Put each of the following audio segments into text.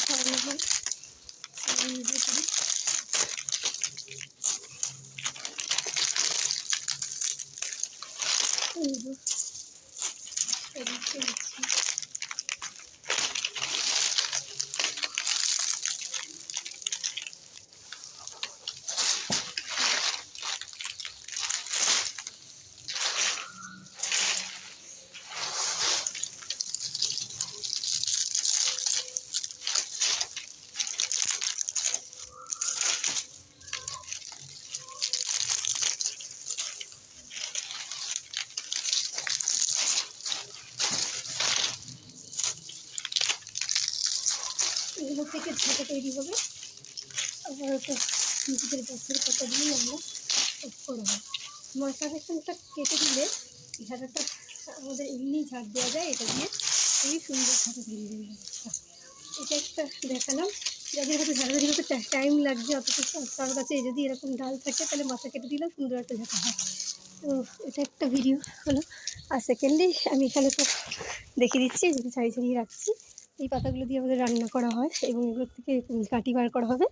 খাওয়ানো হয়, নিজে করি। এগুলো থেকে ঝাঁটা তৈরি হবে। আবার ওটা নিজেদের গাছের পাতা দিয়ে আমরা করা হয়। মশলা বেসনটা কেটে দিলে ঝাঁটাটা আমাদের এমনি ঝাঁট দেওয়া যায়, এটা দিয়ে খুবই সুন্দর ঝাঁটা তৈরি হয়ে যাবে। এটা একটা দেখালাম, যাদের হয়তো ঝাঁটাঝাড়ি করতে টাইম লাগছে, অথচ তার কাছে যদি এরকম ডাল থাকে তাহলে মাথা কেটে দিলেও সুন্দর একটা ঝাঁটা হয়। তো এটা একটা ভিডিও হলো। আর সেকেন্ডলি আমি এখানে তো দেখিয়ে দিচ্ছি, যদি ছাড়িয়ে ছাড়িয়ে রাখছি, এই পাতাগুলো দিয়ে আমাদের রান্না করা হয় এবং এগুলো থেকে কাটি বার করা হবে।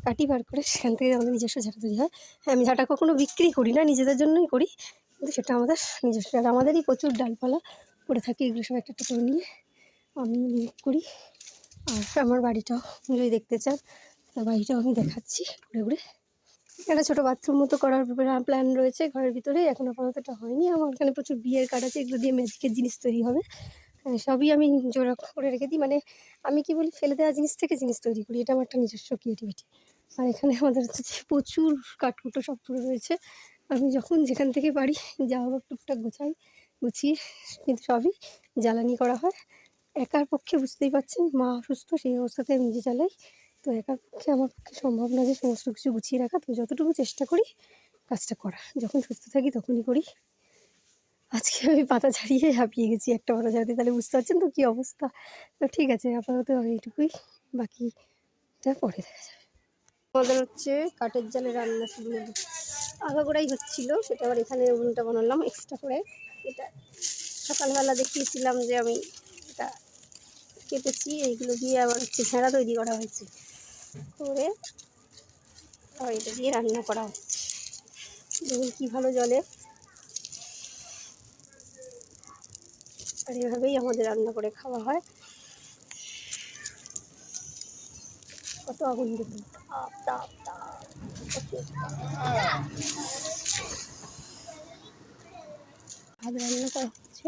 কাটি বার করে সেখান থেকে আমাদের নিজস্ব ঝাঁটা তৈরি হয়। হ্যাঁ, আমি ঝাঁটা কখনো বিক্রি করি না, নিজেদের জন্যই করি, কিন্তু সেটা আমাদের নিজস্ব। আর আমাদেরই প্রচুর ডালপালা পড়ে থাকে, এগুলো সব একটা করে নিয়ে আমি করি। আর আমার বাড়িটাও যদি দেখতে চান, বাড়িটাও আমি দেখাচ্ছি ঘুরে ঘুরে। একটা ছোটো বাথরুম মতো করার প্ল্যান রয়েছে ঘরের ভিতরে, এখন আপাতত এটা হয়নি। আমার এখানে প্রচুর বিয়ের কার্ড আছে, এগুলো দিয়ে ম্যাজিকের জিনিস তৈরি হবে। সবই আমি জোড়া করে রেখে দিই, মানে আমি কি বলি, ফেলে দেওয়া জিনিস থেকে জিনিস তৈরি করি, এটা আমার একটা নিজস্ব ক্রিয়েটিভিটি। আর এখানে আমাদের হচ্ছে প্রচুর কাঠকুটো সব পড়ে রয়েছে। আমি যখন যেখান থেকে পারি যা হোক টুকটাক গুছিয়ে, কিন্তু সবই জ্বালানি করা হয়। একার পক্ষে বুঝতেই পারছেন, মা অসুস্থ, সেই অবস্থাতে আমি নিজে চালাই। তো একার পক্ষে আমার পক্ষে সম্ভব না যে সমস্ত কিছু গুছিয়ে রাখা। তো যতটুকু চেষ্টা করি কাজটা করা, যখন সুস্থ থাকি তখনই করি। আজকে আমি পাতা ছাড়িয়ে হাঁপিয়ে গেছি, একটা পাতা ছাড়াতে, তাহলে বুঝতে পারছেন তো কী অবস্থা। তো ঠিক আছে, আপাতত এইটুকুই, বাকিটা পরে দেখা যাবে। আমাদের হচ্ছে কাঠের জালে রান্না শুরু হলো, আগাগোড়াই হচ্ছিলো, সেটা আবার এখানে উনুনটা বানালাম এক্সট্রা করে। এটা সকালবেলা দেখিয়েছিলাম যে আমি এটা কেটেছি, এইগুলো দিয়ে আবার হচ্ছে ঝাড়া তৈরি করা হয়েছে, করে আর এটা দিয়ে রান্না করা হচ্ছে। দেখুন কী ভালো জলে। আর এভাবেই আমাদের রান্না করে খাওয়া হয়। কত আগুন দেখুন, ভাত রান্না করা হচ্ছে।